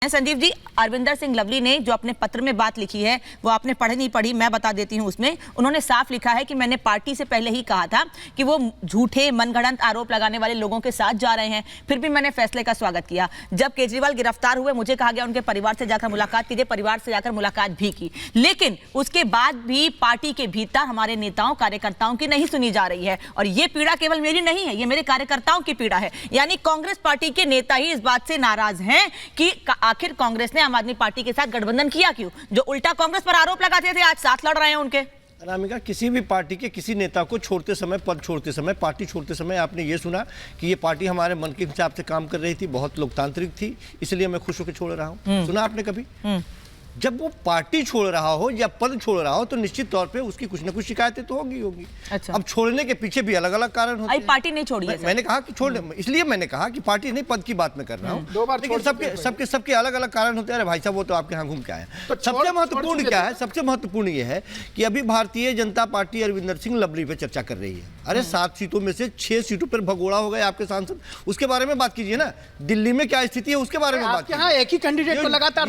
संजीव जी, अरविंदर सिंह लवली ने जो अपने पत्र में बात लिखी है वो आपने पढ़ी नहीं पढ़ी, मैं बता देती हूं। उसमें उन्होंने साफ लिखा है कि मैंने पार्टी से पहले ही कहा था कि वो झूठे मनगढ़ंत आरोप लगाने वाले लोगों के साथ जा रहे हैं, फिर भी मैंने फैसले का स्वागत किया। जब केजरीवाल गिरफ्तार हुए मुझे कहा गया उनके परिवार से जाकर मुलाकात कीजिए, परिवार से जाकर मुलाकात भी की, लेकिन उसके बाद भी पार्टी के भीतर हमारे नेताओं कार्यकर्ताओं की नहीं सुनी जा रही है। और ये पीड़ा केवल मेरी नहीं है, ये मेरे कार्यकर्ताओं की पीड़ा है। यानी कांग्रेस पार्टी के नेता ही इस बात से नाराज हैं कि आखिर कांग्रेस ने आम आदमी पार्टी के साथ गठबंधन किया क्यों? जो उल्टा कांग्रेस पर आरोप लगाते थे आज साथ लड़ रहे हैं उनके। अनामिका, किसी भी पार्टी के किसी नेता को छोड़ते समय, पद छोड़ते समय, पार्टी छोड़ते समय आपने ये सुना कि ये पार्टी हमारे मन के हिसाब से काम कर रही थी, बहुत लोकतांत्रिक थी, इसलिए मैं खुश होकर छोड़ रहा हूँ? सुना आपने कभी? जब वो पार्टी छोड़ रहा हो या पद छोड़ रहा हो तो निश्चित तौर पे उसकी कुछ ना कुछ शिकायतें तो होगी। अच्छा। अब छोड़ने के पीछे भी अलग अलग कारण होते हैं। पार्टी नहीं छोड़ी है। मैंने कहा कि छोड़, इसलिए मैंने कहा कि पार्टी नहीं, पद की बात मैं कर रहा हूँ। लेकिन सबके अलग अलग कारण होते हैं। अरे भाई साहब, वो तो आपके यहाँ घूम के आए। तो सबसे महत्वपूर्ण क्या है? सबसे महत्वपूर्ण ये है कि अभी भारतीय जनता पार्टी अरविंदर सिंह लवली पे चर्चा कर रही है। अरे 7 सीटों में से 6 सीटों पर भगोड़ा हो गए आपके सांसद, उसके बारे में बात कीजिए ना। दिल्ली में क्या स्थिति है उसके बारे में बात कीजिए। एक ही कैंडिडेट को लगातार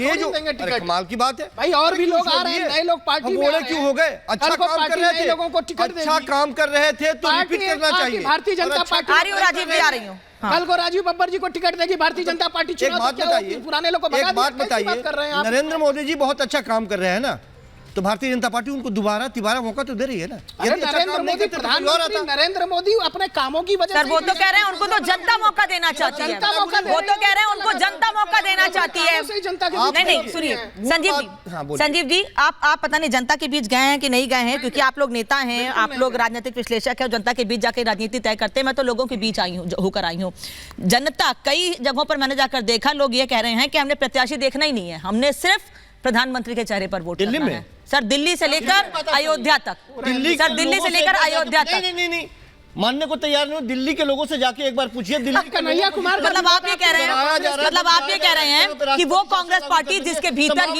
कमाल की बात है भाई, और भी लोग आ रहे हैं, नए लोग पार्टी में क्यों हो गए? अच्छा काम कर रहे थे, लोगों को टिकट अच्छा काम कर रहे थे तो रिपीट करना चाहिए। भारतीय जनता पार्टी आ रही हूँ, राजीव भी आ रही हूँ। कल को राजीव बब्बर जी को टिकट देगी भारतीय जनता पार्टी। एक बात बताइए, पुराने लोगों को एक बात बताइए, नरेंद्र मोदी जी बहुत अच्छा काम कर रहे हैं ना, तो भारतीय जनता पार्टी उनको तिबारा मौका तो दे रही है ना। नरेंद्र मोदी अपने कामों की वजह से वो तो कह रहे हैं उनको तो जनता मौका देना चाहती है। वो तो कह रहे हैं उनको जनता मौका देना चाहती है। नहीं, सुनिए संजीव जी, आप पता नहीं जनता के बीच गए हैं कि नहीं गए हैं, क्योंकि आप लोग नेता हैं, आप लोग राजनीतिक विश्लेषक हैं, जनता के बीच जाकर राजनीति तय करते हैं। मैं तो लोगों के बीच होकर आई हूँ। जनता, कई जगहों पर मैंने जाकर देखा, लोग ये कह रहे हैं कि हमने प्रत्याशी देखना ही नहीं है, हमने सिर्फ प्रधानमंत्री के चेहरे पर वोट दिल्ली में है। सर, दिल्ली से लेकर अयोध्या तक, सर दिल्ली से लेकर अयोध्या तक। नहीं मानने को तैयार नहीं हो। दिल्ली के लोगों से जाके एक बार पूछिए। दिल्ली कन्हैया कुमार, मतलब आप ये कह रहे हैं कि वो कांग्रेस पार्टी जिसके भीतर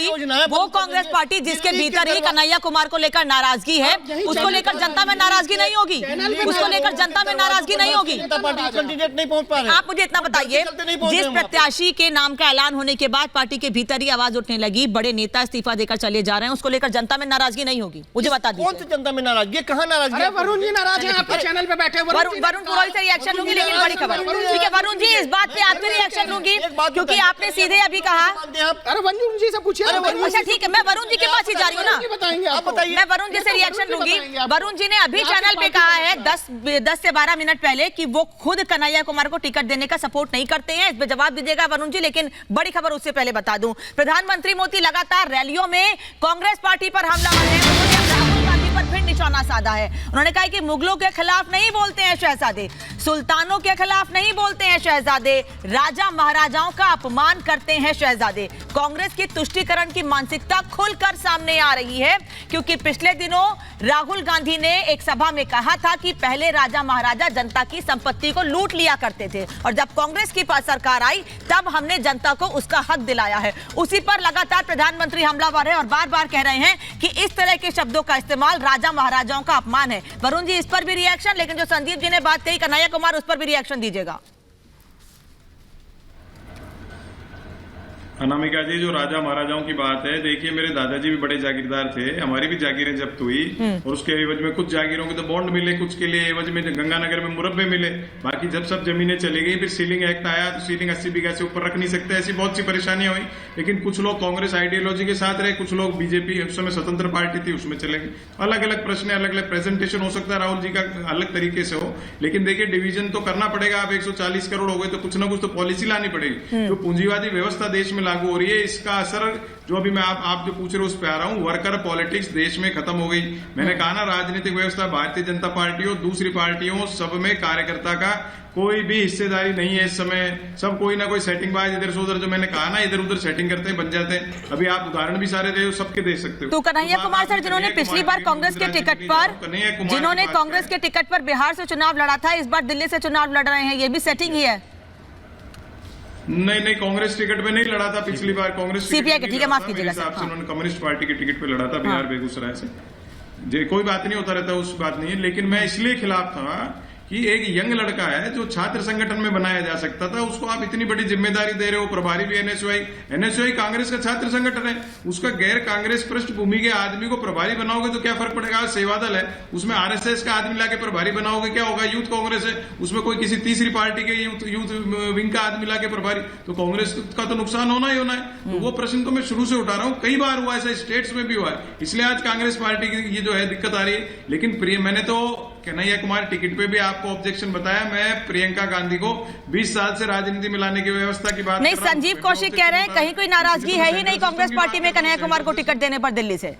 ही कन्हैया कुमार को लेकर नाराजगी है, उसको लेकर जनता में नाराजगी नहीं होगी, उसको लेकर जनता में नाराजगी नहीं होगी। कैंडिडेट नहीं पहुंच पा रहे। आप मुझे इतना बताइए, जिस प्रत्याशी के नाम का ऐलान होने के बाद पार्टी के भीतर ही आवाज उठने लगी, बड़े नेता इस्तीफा देकर चले जा रहे हैं, उसको लेकर जनता में नाराजगी नहीं होगी? मुझे बता दीजिए, कौन सी जनता में नाराजगी? कहाँ नाराजगी? वरुण जी नाराज हैं आपके चैनल पे बैठे। वरुण पुरोहित से रिएक्शन लूंगी, लेकिन बड़ी खबर, ठीक है वरुण जी, इस बात पे आपसे रिएक्शन लूंगी क्योंकि आपने सीधे अभी कहा। अरे वरुण जी से पूछिए। अच्छा ठीक है, मैं वरुण जी के पास ही जा रही हूँ ना, मैं वरुण जी से रिएक्शन लूंगी। वरुण जी ने अभी चैनल पे कहा है 10 से 12 मिनट पहले कि वो खुद कन्हैया कुमार को टिकट देने का सपोर्ट नहीं करते हैं। इस पे जवाब दीजिएगा वरुण जी, लेकिन बड़ी खबर उससे पहले बता दूं, प्रधानमंत्री मोदी लगातार रैलियों में कांग्रेस पार्टी पर हमला पर फिर निशाना साधा है। उन्होंने कहा कि मुगलों के खिलाफ नहीं बोलते हैं शहजादे, सुल्तानों के खिलाफ नहीं बोलते हैं शहजादे, राजा महाराजाओं का अपमान करते हैं शहजादे। कांग्रेस की तुष्टीकरण की मानसिकता खुलकर सामने आ रही है, क्योंकि पिछले दिनों राहुल गांधी ने एक सभा में कहा था कि पहले राजा महाराजा जनता की संपत्ति को लूट लिया करते थे, और जब कांग्रेस की सरकार आई तब हमने जनता को उसका हक दिलाया है। उसी पर लगातार प्रधानमंत्री हमलावर है और बार बार कह रहे हैं कि इस तरह के शब्दों का इस्तेमाल राजा महाराजाओं का अपमान है। वरुण जी, इस पर भी रिएक्शन, लेकिन जो संजीव जी ने बात कही कन्हैया कुमार, उस पर भी रिएक्शन दीजिएगा। अनामिका जी, जो राजा महाराजाओं की बात है, देखिए मेरे दादाजी भी बड़े जागीरदार थे, हमारी भी जागीरें जब्त हुई और उसके एवज में कुछ जागीरों के तो बॉन्ड मिले, कुछ के लिए एवज में गंगानगर में मुरब्बे मिले। बाकी जब सब जमीनें चली गई, फिर सीलिंग एक्ट आया तो सीलिंग 80 बीघा से ऊपर रख नहीं सकते, ऐसी बहुत सी परेशानियां हुई। लेकिन कुछ लोग कांग्रेस आइडियोलॉजी के साथ रहे, कुछ लोग बीजेपी, उस समय स्वतंत्र पार्टी थी, उसमें चले गए। अलग अलग प्रश्न, अलग अलग प्रेजेंटेशन हो सकता है राहुल जी का अलग तरीके से हो, लेकिन देखिए डिवीजन तो करना पड़ेगा। अब 140 करोड़ हो गए तो कुछ ना कुछ तो पॉलिसी लानी पड़ेगी। जो पूंजीवादी व्यवस्था देश में लागू हो रही है, इसका असर जो अभी मैं आप जो पूछ रहे हो उस पे आ रहा हूं, वर्कर पॉलिटिक्स देश में खत्म हो गई। मैंने कहा ना, राजनीतिक व्यवस्था भारतीय जनता पार्टी हो, दूसरी पार्टियों, सब में कार्यकर्ता का कोई भी हिस्सेदारी नहीं है इस समय। सब कोई ना कोई सेटिंगबाज इधर से उधर, जो मैंने कहा ना, इधर उधर सेटिंग करते हैं, बन जाते हैं। अभी आप उदाहरण भी सारे दे सबके दे सकते हो। तो कन्हैया कुमार सर, जिन्होंने पिछली बार कांग्रेस के टिकट पर बिहार से चुनाव लड़ा था, इस बार दिल्ली से चुनाव लड़ रहे हैं, ये भी सेटिंग ही है? नहीं, कांग्रेस टिकट पे नहीं लड़ा था पिछली बार। कांग्रेस सीपीआई के, ठीक है, माफ कीजिएगा हिसाब से उन्होंने कम्युनिस्ट पार्टी के टिकट पे लड़ा था, बिहार बेगूसराय से। कोई बात नहीं, होता रहता, उस बात नहीं है। लेकिन मैं इसलिए खिलाफ था कि एक यंग लड़का है जो छात्र संगठन में बनाया जा सकता था, उसको आप इतनी बड़ी जिम्मेदारी दे रहे हो। प्रभारी भी एनएसयूआई कांग्रेस का छात्र संगठन है, उसका गैर कांग्रेस पृष्ठभूमि के आदमी को प्रभारी बनाओगे तो क्या फर्क पड़ेगा। सेवादल है, उसमें आरएसएस का आदमी लाके प्रभारी बनाओगे, क्या होगा। यूथ कांग्रेस है, उसमें कोई किसी तीसरी पार्टी के यूथ विंग का आदमी लाके प्रभारी, तो कांग्रेस का तो नुकसान होना ही होना है। तो वो प्रश्न तो मैं शुरू से उठा रहा हूं, कई बार हुआ ऐसा, स्टेट्स में भी हुआ है, इसलिए आज कांग्रेस पार्टी की ये जो है दिक्कत आ रही है। लेकिन मैंने तो कन्हैया कुमार टिकट पे भी आपको ऑब्जेक्शन बताया। मैं प्रियंका गांधी को 20 साल से राजनीति में लाने की व्यवस्था की बात नहीं, संजीव कौशिक कह रहे हैं कहीं कोई नाराजगी है ही नहीं कांग्रेस पार्टी में कन्हैया कुमार को टिकट देने पर दिल्ली से।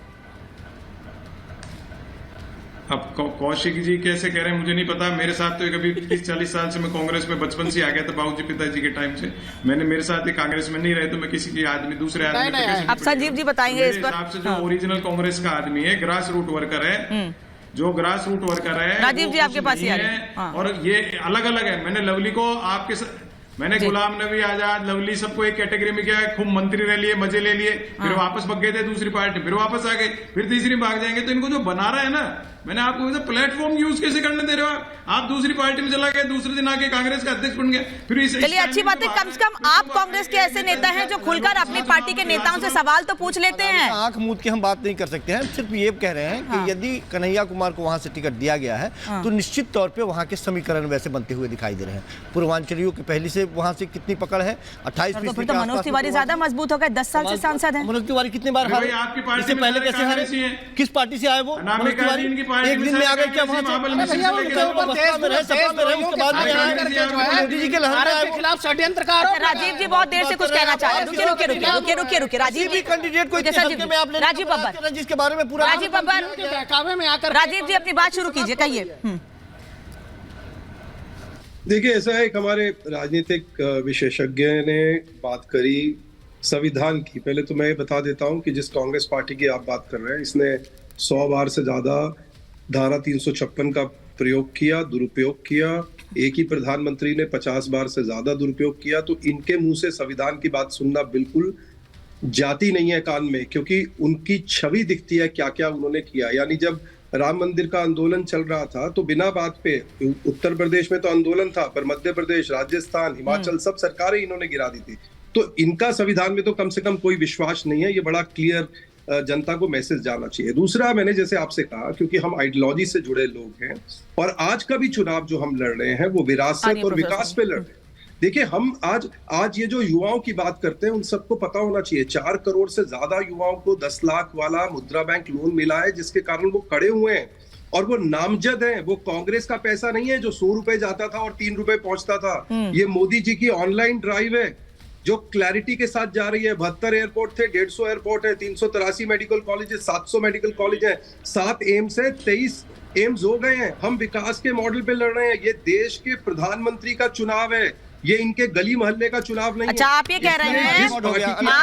अब कौशिक जी कैसे कह रहे हैं मुझे नहीं पता। मेरे साथ तो कभी 30-40 साल से मैं कांग्रेस में बचपन से आ गया था, बाबूजी पिताजी के टाइम से। मैंने मेरे साथ ही कांग्रेस में नहीं रहे तो मैं किसी की आदमी दूसरे आदमी अब संजीव जी बताएंगे इस पर। हिसाब से जो ओरिजिनल कांग्रेस का आदमी है, ग्रास रूट वर्कर है, जो ग्रास रूट वर्कर है, राजीव जी आपके पास ही आ रहे हैं। और ये अलग अलग है। मैंने लवली को आपके मैंने गुलाम नबी आजाद, लवली सबको एक कैटेगरी में किया है, खूब मंत्री रह लिए, मजे ले लिए, फिर वापस भग गए थे दूसरी पार्टी, फिर वापस आ गए, फिर तीसरी भाग जाएंगे। तो इनको जो बना रहा है ना, मैंने आपको प्लेटफॉर्म यूज कैसे करने दे रहे हो आप दूसरी पार्टी में चला गए, दूसरे दिन आके कांग्रेस का अध्यक्ष बन गए। फिर चलिए अच्छी बात है, कम से कम आप कांग्रेस के ऐसे नेता हैं जो खुलकर अपनी पार्टी के नेताओं से सवाल तो पूछ लेते हैं। आंख मूंद के हम बात नहीं कर सकते हैं, सिर्फ ये कह रहे हैं कि यदि कन्हैया कुमार को वहां से टिकट दिया गया है तो निश्चित तौर पे वहां के समीकरण वैसे बनते हुए दिखाई दे रहे हैं। पूर्वांचलियों की पहली से वहां से कितनी पकड़ है, 28% तो मनोज तिवारी ज्यादा मजबूत हो गए, 10 साल से सांसद हैं। मनोज तिवारी कितने बार हारे, आपकी पार्टी इससे पहले कैसे हारे, किस पार्टी से आए वो मनोज तिवारी? एक दिन में आ गए क्या वहां से? मोदी जी के लहर के खिलाफ षड्यंत्र का आरोप। राजीव जी बहुत देर से कुछ कहना चाह रहे हैं, रुकिए राजीव जी। कैंडिडेट को राजीव बब्बर, जिसके बारे में पूरा राजीव बब्बर बहकावे में आकर राजीव जी अपनी बात शुरू कीजिए, कहिए। देखिए, ऐसा है कि हमारे राजनीतिक विशेषज्ञ ने बात करी संविधान की। पहले तो मैं ये बता देता हूं कि जिस कांग्रेस पार्टी की आप बात कर रहे हैं, इसने 100 बार से ज्यादा धारा 356 का प्रयोग किया, दुरुपयोग किया। एक ही प्रधानमंत्री ने 50 बार से ज्यादा दुरुपयोग किया। तो इनके मुंह से संविधान की बात सुनना बिल्कुल जाती नहीं है कान में, क्योंकि उनकी छवि दिखती है क्या क्या उन्होंने किया। यानी जब राम मंदिर का आंदोलन चल रहा था तो बिना बात पे, उत्तर प्रदेश में तो आंदोलन था, पर मध्य प्रदेश, राजस्थान, हिमाचल सब सरकारें इन्होंने गिरा दी थी। तो इनका संविधान में तो कम से कम कोई विश्वास नहीं है। ये बड़ा क्लियर जनता को मैसेज जाना चाहिए। दूसरा, मैंने जैसे आपसे कहा, क्योंकि हम आइडियोलॉजी से जुड़े लोग हैं और आज का भी चुनाव जो हम लड़ रहे हैं वो विरासत और विकास पे लड़ रहे हैं। देखिए, हम आज ये जो युवाओं की बात करते हैं, उन सबको पता होना चाहिए 4 करोड़ से ज्यादा युवाओं को 10 लाख वाला मुद्रा बैंक लोन मिला है, जिसके कारण वो खड़े हुए हैं और वो नामजद हैं। वो कांग्रेस का पैसा नहीं है जो 100 रुपए जाता था और 3 रुपए पहुंचता था। ये मोदी जी की ऑनलाइन ड्राइव है जो क्लैरिटी के साथ जा रही है। 72 एयरपोर्ट थे, 150 एयरपोर्ट है, 383 मेडिकल कॉलेज है, 700 मेडिकल कॉलेज है, 7 एम्स है, 23 एम्स हो गए हैं। हम विकास के मॉडल पे लड़ रहे हैं। ये देश के प्रधानमंत्री का चुनाव है, ये इनके गली मोहल्ले का चुनाव नहीं है। अच्छा, आप ये कह रहे हैं